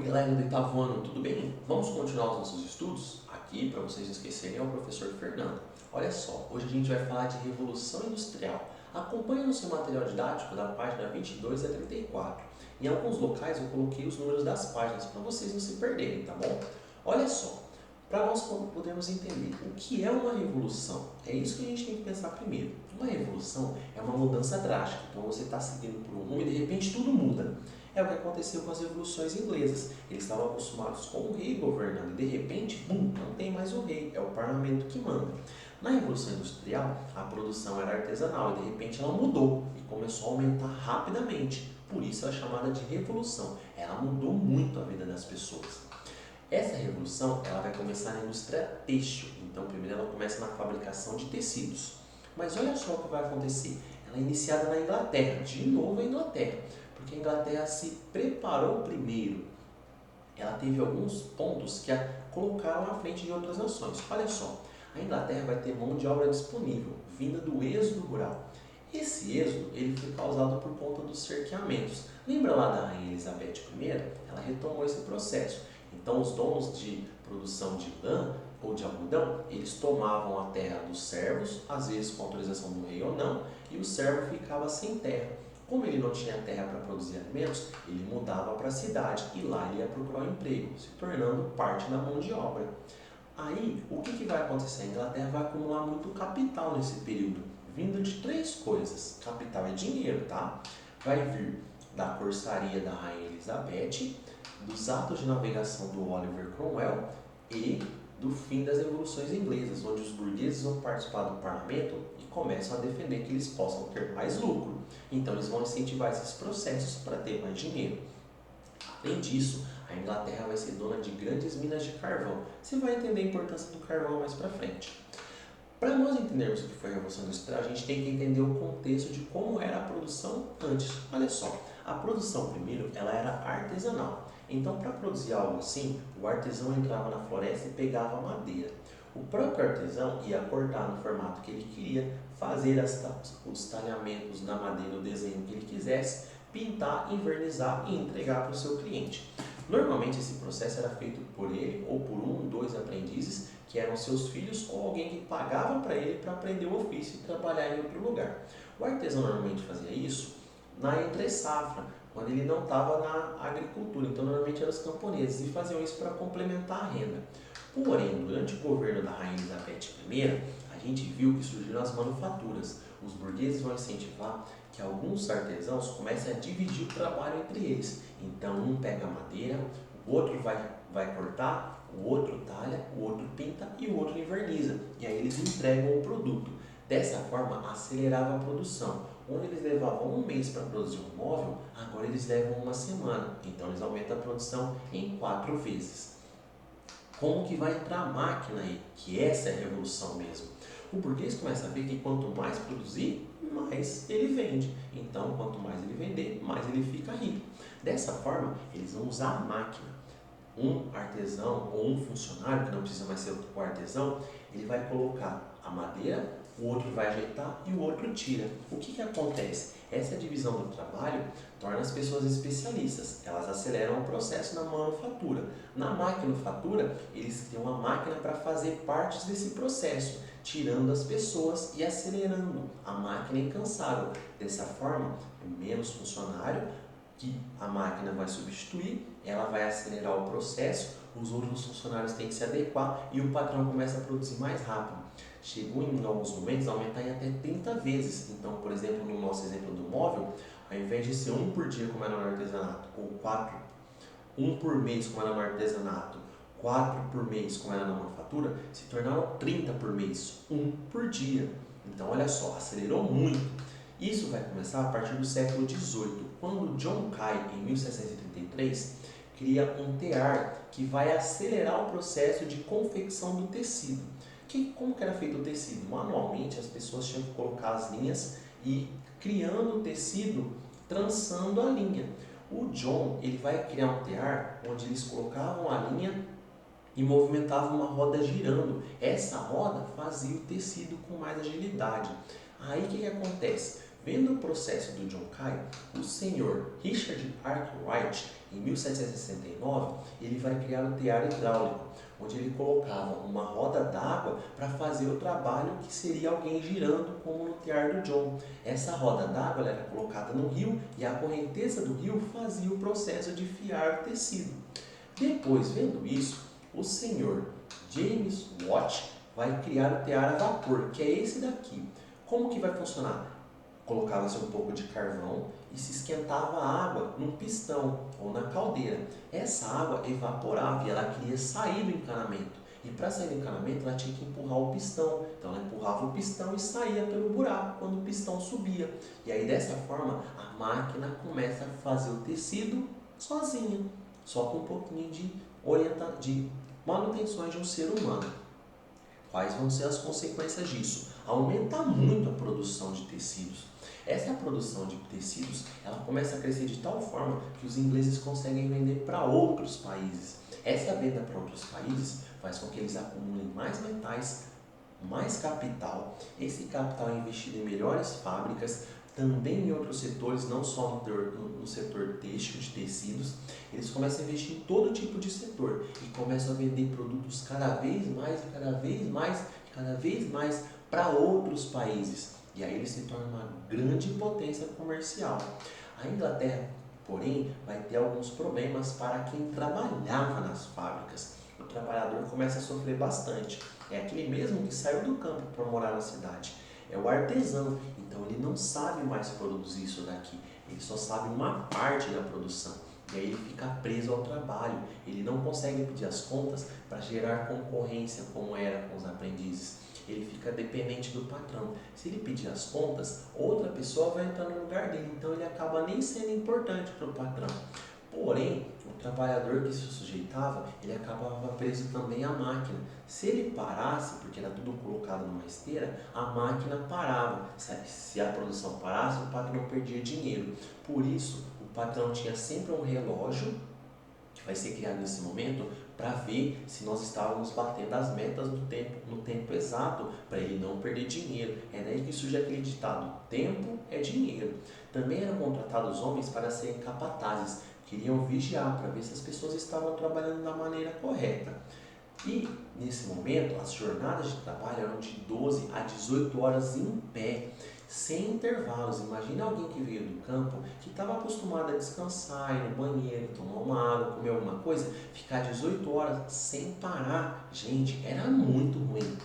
galera do oitavo ano, tudo bem? Vamos continuar os nossos estudos? Aqui, para vocês não esquecerem, é o professor Fernando. Olha só, hoje a gente vai falar de Revolução Industrial. Acompanhe no seu material didático da página 22 a 34. Em alguns locais eu coloquei os números das páginas para vocês não se perderem, tá bom? Olha só, para nós podermos entender o que é uma revolução, é isso que a gente tem que pensar primeiro. Uma revolução é uma mudança drástica, então você está seguindo por um rumo e de repente tudo muda. É o que aconteceu com as revoluções inglesas. Eles estavam acostumados com o rei governando e de repente, bum, não tem mais o rei, é o parlamento que manda. Na Revolução Industrial, a produção era artesanal e de repente ela mudou e começou a aumentar rapidamente. Por isso ela é chamada de revolução. Ela mudou muito a vida das pessoas. Essa revolução ela vai começar na indústria têxtil. Então, primeiro ela começa na fabricação de tecidos. Mas olha só o que vai acontecer. Ela é iniciada na Inglaterra, de novo a Inglaterra, porque a Inglaterra se preparou primeiro. Ela teve alguns pontos que a colocaram à frente de outras nações. Olha só, a Inglaterra vai ter mão de obra disponível, vinda do êxodo rural. Esse êxodo ele foi causado por conta dos cerqueamentos. Lembra lá da Rainha Elizabeth I? Ela retomou esse processo. Então, os donos de produção de lã ou de algodão, eles tomavam a terra dos servos, às vezes com autorização do rei ou não, e o servo ficava sem terra. Como ele não tinha terra para produzir alimentos, ele mudava para a cidade e lá ele ia procurar um emprego, se tornando parte da mão de obra. Aí, o que vai acontecer? A Inglaterra vai acumular muito capital nesse período, vindo de três coisas. Capital é dinheiro, tá? Vai vir da corsaria da Rainha Elizabeth, dos atos de navegação do Oliver Cromwell e do fim das revoluções inglesas, onde os burgueses vão participar do parlamento e começam a defender que eles possam ter mais lucro. Então eles vão incentivar esses processos para ter mais dinheiro. Além disso, a Inglaterra vai ser dona de grandes minas de carvão. Você vai entender a importância do carvão mais para frente. Para nós entendermos o que foi a Revolução Industrial, a gente tem que entender o contexto de como era a produção antes. Olha só, a produção primeiro ela era artesanal. Então, para produzir algo assim, o artesão entrava na floresta e pegava madeira. O próprio artesão ia cortar no formato que ele queria, fazer os talhamentos na madeira, o desenho que ele quisesse, pintar, envernizar e entregar para o seu cliente. Normalmente esse processo era feito por ele ou por um, dois aprendizes, que eram seus filhos ou alguém que pagava para ele para aprender o ofício e trabalhar em outro lugar. O artesão normalmente fazia isso na entre-safra, quando ele não estava na agricultura, então normalmente eram os camponeses e faziam isso para complementar a renda. Porém, durante o governo da Rainha Elizabeth I, a gente viu que surgiram as manufaturas. Os burgueses vão incentivar que alguns artesãos comecem a dividir o trabalho entre eles. Então, um pega a madeira, o outro vai cortar, o outro talha, o outro pinta e o outro inverniza. E aí eles entregam o produto. Dessa forma, acelerava a produção. Onde eles levavam um mês para produzir um móvel, agora eles levam uma semana. Então, eles aumentam a produção em 4 vezes. Como que vai entrar a máquina aí? Que essa é a revolução mesmo. O burguês começa a ver que quanto mais produzir, mais ele vende. Então, quanto mais ele vender, mais ele fica rico. Dessa forma, eles vão usar a máquina. Um artesão ou um funcionário, que não precisa mais ser o artesão, ele vai colocar a madeira, o outro vai ajeitar e o outro tira. O que acontece? Essa divisão do trabalho torna as pessoas especialistas. Elas aceleram o processo na manufatura. Na maquinofatura, eles criam uma máquina para fazer partes desse processo, tirando as pessoas e acelerando. A máquina é incansável. Dessa forma, menos funcionário que a máquina vai substituir, ela vai acelerar o processo, os outros funcionários têm que se adequar e o patrão começa a produzir mais rápido. Chegou em alguns momentos a aumentar em até 30 vezes. Então, por exemplo, no nosso exemplo do móvel, ao invés de ser um por dia como era no artesanato, ou 4, um por mês como era no artesanato, 4 por mês como era na manufatura, se tornaram 30 por mês, um por dia. Então, olha só, acelerou muito. Isso vai começar a partir do século XVIII, quando John Kay, em 1733, cria um tear que vai acelerar o processo de confecção do tecido. Como que era feito o tecido? Manualmente, as pessoas tinham que colocar as linhas e criando o tecido, trançando a linha. O John ele vai criar um tear onde eles colocavam a linha e movimentavam uma roda girando. Essa roda fazia o tecido com mais agilidade. Aí o que acontece? Vendo o processo do John Kay, o senhor Richard Arkwright, em 1769, ele vai criar o tear hidráulico, onde ele colocava uma roda d'água para fazer o trabalho que seria alguém girando, como no tear do John. Essa roda d'água era colocada no rio e a correnteza do rio fazia o processo de fiar o tecido. Depois, vendo isso, o senhor James Watt vai criar o tear a vapor, que é esse daqui. Como que vai funcionar? Colocava-se um pouco de carvão e se esquentava a água num pistão ou na caldeira. Essa água evaporava e ela queria sair do encanamento. E para sair do encanamento ela tinha que empurrar o pistão. Então ela empurrava o pistão e saía pelo buraco quando o pistão subia. E aí dessa forma a máquina começa a fazer o tecido sozinha, só com um pouquinho de manutenções de um ser humano. Quais vão ser as consequências disso? Aumenta muito a produção de tecidos. Essa produção de tecidos, ela começa a crescer de tal forma que os ingleses conseguem vender para outros países. Essa venda para outros países faz com que eles acumulem mais metais, mais capital. Esse capital é investido em melhores fábricas, também em outros setores, não só no setor têxtil de tecidos. Eles começam a investir em todo tipo de setor e começam a vender produtos cada vez mais para outros países. E aí ele se torna uma grande potência comercial. A Inglaterra, porém, vai ter alguns problemas para quem trabalhava nas fábricas. O trabalhador começa a sofrer bastante. É aquele mesmo que saiu do campo para morar na cidade. É o artesão. Então ele não sabe mais produzir isso daqui. Ele só sabe uma parte da produção. E aí ele fica preso ao trabalho. Ele não consegue pedir as contas para gerar concorrência como era com os aprendizes. Ele fica dependente do patrão. Se ele pedir as contas, outra pessoa vai entrar no lugar dele. Então ele acaba nem sendo importante para o patrão. Porém, o trabalhador que se sujeitava, ele acabava preso também à máquina. Se ele parasse, porque era tudo colocado numa esteira, a máquina parava. Se a produção parasse, o patrão perdia dinheiro. Por isso, o patrão tinha sempre um relógio, que vai ser criado nesse momento, para ver se nós estávamos batendo as metas no tempo exato, para ele não perder dinheiro. É daí que surge aquele ditado: tempo é dinheiro. Também eram contratados homens para serem capatazes, queriam vigiar para ver se as pessoas estavam trabalhando da maneira correta. E nesse momento as jornadas de trabalho eram de 12 a 18 horas em pé, sem intervalos. Imagina alguém que veio do campo, que estava acostumado a descansar, ir no banheiro, tomar uma água, comer alguma coisa, ficar 18 horas sem parar. Gente, era muito ruim.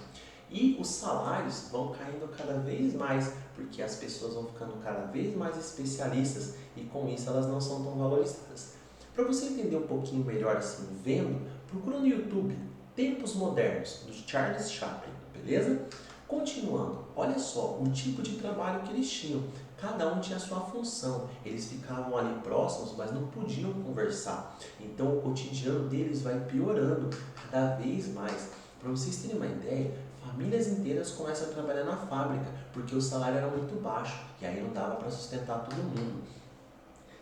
E os salários vão caindo cada vez mais, porque as pessoas vão ficando cada vez mais especialistas e com isso elas não são tão valorizadas. Para você entender um pouquinho melhor assim, vendo, procura no YouTube Tempos Modernos, do Charles Chaplin, beleza? Continuando, olha só o tipo de trabalho que eles tinham. Cada um tinha a sua função. Eles ficavam ali próximos, mas não podiam conversar. Então o cotidiano deles vai piorando cada vez mais. Para vocês terem uma ideia, famílias inteiras começam a trabalhar na fábrica, porque o salário era muito baixo e aí não dava para sustentar todo mundo.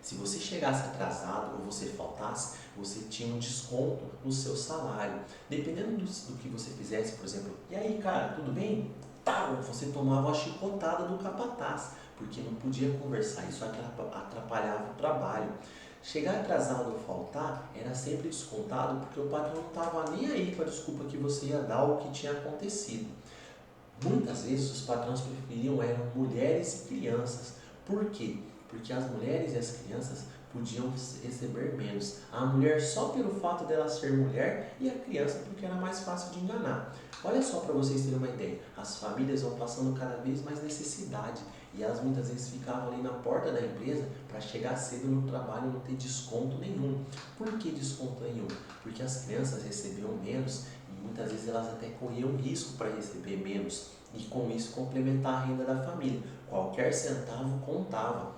Se você chegasse atrasado ou você faltasse, você tinha um desconto no seu salário. Dependendo do que você fizesse, por exemplo, e aí cara, tudo bem? Tal, você tomava a chicotada do capataz, porque não podia conversar, isso atrapalhava o trabalho. Chegar atrasado ou faltar era sempre descontado, porque o patrão não estava nem aí com a desculpa que você ia dar ou que tinha acontecido. Muitas vezes os patrões preferiam eram mulheres e crianças. Por quê? Porque as mulheres e as crianças podiam receber menos. A mulher só pelo fato dela ser mulher e a criança porque era mais fácil de enganar. Olha só para vocês terem uma ideia, as famílias vão passando cada vez mais necessidade e elas muitas vezes ficavam ali na porta da empresa para chegar cedo no trabalho e não ter desconto nenhum. Por que desconto nenhum? Porque as crianças recebiam menos e muitas vezes elas até corriam risco para receber menos e com isso complementar a renda da família. Qualquer centavo contava.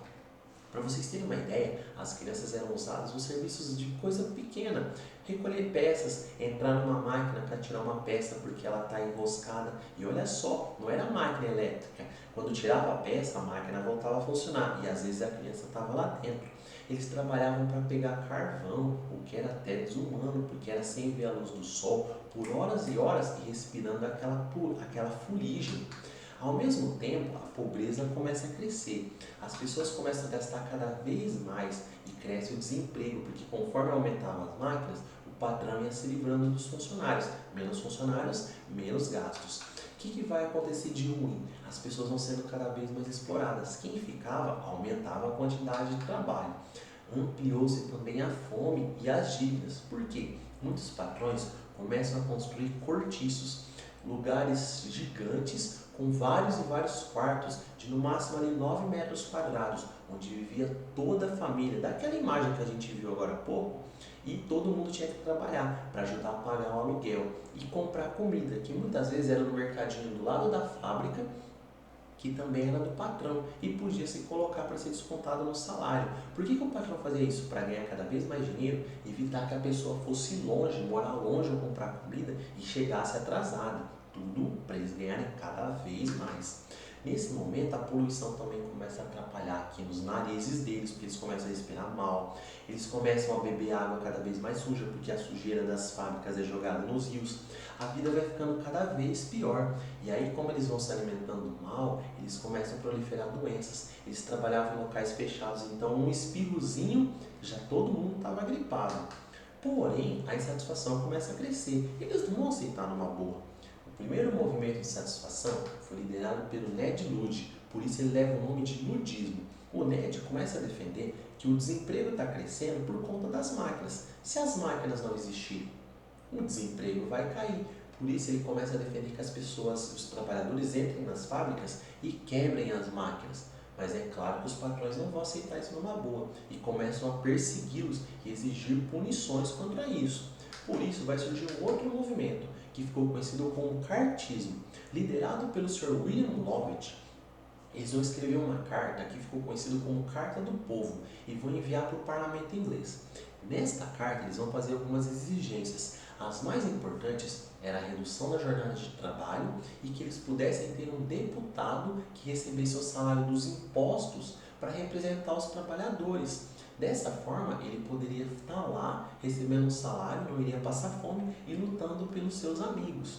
Para vocês terem uma ideia, as crianças eram usadas nos serviços de coisa pequena. Recolher peças, entrar numa máquina para tirar uma peça porque ela está enroscada. E olha só, não era máquina elétrica. Quando tirava a peça, a máquina voltava a funcionar e às vezes a criança estava lá dentro. Eles trabalhavam para pegar carvão, o que era até desumano, porque era sem ver a luz do sol, por horas e horas e respirando aquela fuligem. Ao mesmo tempo, a pobreza começa a crescer. As pessoas começam a gastar cada vez mais e cresce o desemprego, porque conforme aumentavam as máquinas, o patrão ia se livrando dos funcionários. Menos funcionários, menos gastos. O que vai acontecer de ruim? As pessoas vão sendo cada vez mais exploradas. Quem ficava, aumentava a quantidade de trabalho. Ampliou-se também a fome e as dívidas. Por quê? Muitos patrões começam a construir cortiços, lugares gigantes com vários e vários quartos de no máximo ali 9 metros quadrados, onde vivia toda a família, daquela imagem que a gente viu agora há pouco, e todo mundo tinha que trabalhar para ajudar a pagar o aluguel e comprar comida, que muitas vezes era no mercadinho do lado da fábrica, que também era do patrão e podia se colocar para ser descontado no salário. Por que o patrão fazia isso? Para ganhar cada vez mais dinheiro, evitar que a pessoa fosse longe, morar longe ou comprar comida e chegasse atrasada. Tudo para eles ganharem cada vez mais. Nesse momento, a poluição também começa a atrapalhar aqui nos narizes deles, porque eles começam a respirar mal, eles começam a beber água cada vez mais suja, porque a sujeira das fábricas é jogada nos rios. A vida vai ficando cada vez pior. E aí, como eles vão se alimentando mal, eles começam a proliferar doenças. Eles trabalhavam em locais fechados, então um espirrozinho, já todo mundo estava gripado. Porém, a insatisfação começa a crescer. Eles não vão aceitar numa boa. O primeiro movimento de satisfação foi liderado pelo Ned Ludd, por isso ele leva o nome de ludismo. O Ned começa a defender que o desemprego está crescendo por conta das máquinas. Se as máquinas não existirem, o desemprego vai cair. Por isso ele começa a defender que as pessoas, os trabalhadores entrem nas fábricas e quebrem as máquinas. Mas é claro que os patrões não vão aceitar isso numa boa e começam a persegui-los e exigir punições contra isso. Por isso vai surgir um outro movimento, que ficou conhecido como cartismo, liderado pelo Sr. William Lovett. Eles vão escrever uma carta que ficou conhecida como Carta do Povo e vão enviar para o parlamento inglês. Nesta carta eles vão fazer algumas exigências. As mais importantes era a redução da jornada de trabalho e que eles pudessem ter um deputado que recebesse o salário dos impostos para representar os trabalhadores. Dessa forma, ele poderia estar lá recebendo um salário, não iria passar fome e lutando pelos seus amigos.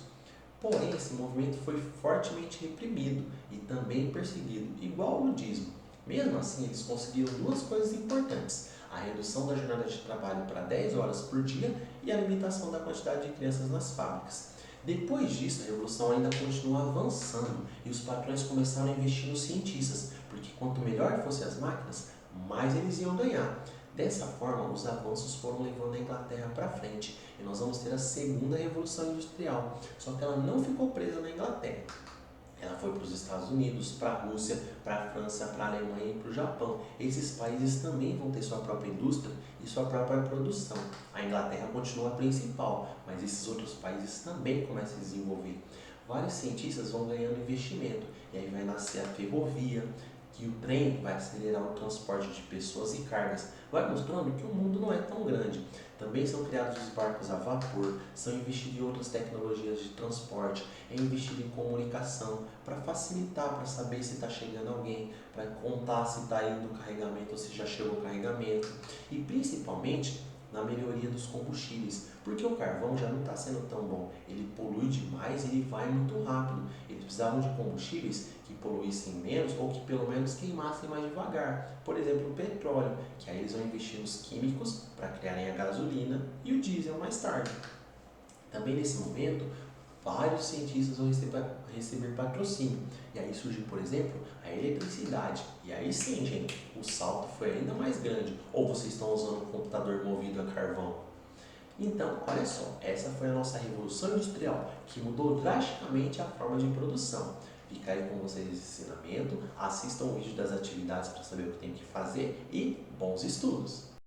Porém, esse movimento foi fortemente reprimido e também perseguido, igual ao ludismo. Mesmo assim, eles conseguiram duas coisas importantes: a redução da jornada de trabalho para 10 horas por dia e a limitação da quantidade de crianças nas fábricas. Depois disso, a revolução ainda continuou avançando e os patrões começaram a investir nos cientistas, porque quanto melhor fossem as máquinas, mais eles iam ganhar. Dessa forma, os avanços foram levando a Inglaterra para frente e nós vamos ter a segunda revolução industrial. Só que ela não ficou presa na Inglaterra. Ela foi para os Estados Unidos, para a Rússia, para a França, para a Alemanha e para o Japão. Esses países também vão ter sua própria indústria e sua própria produção. A Inglaterra continua a principal, mas esses outros países também começam a desenvolver. Vários cientistas vão ganhando investimento e aí vai nascer a ferrovia, que o trem vai acelerar o transporte de pessoas e cargas, vai mostrando que o mundo não é tão grande. Também são criados os barcos a vapor, são investidos em outras tecnologias de transporte, é investido em comunicação, para facilitar, para saber se está chegando alguém, para contar se está indo o carregamento ou se já chegou o carregamento, e principalmente na melhoria dos combustíveis, porque o carvão já não está sendo tão bom, ele polui demais, ele vai muito rápido, eles precisavam de combustíveis que poluíssem menos ou que pelo menos queimassem mais devagar, por exemplo o petróleo, que aí eles vão investir nos químicos para criarem a gasolina e o diesel mais tarde. Também nesse momento, vários cientistas vão receber patrocínio. E aí surge, por exemplo, a eletricidade. E aí sim, gente, o salto foi ainda mais grande. Ou vocês estão usando um computador movido a carvão? Então, olha só, essa foi a nossa revolução industrial, que mudou drasticamente a forma de produção. Fica aí com vocês esse ensinamento, assistam o vídeo das atividades para saber o que tem que fazer e bons estudos!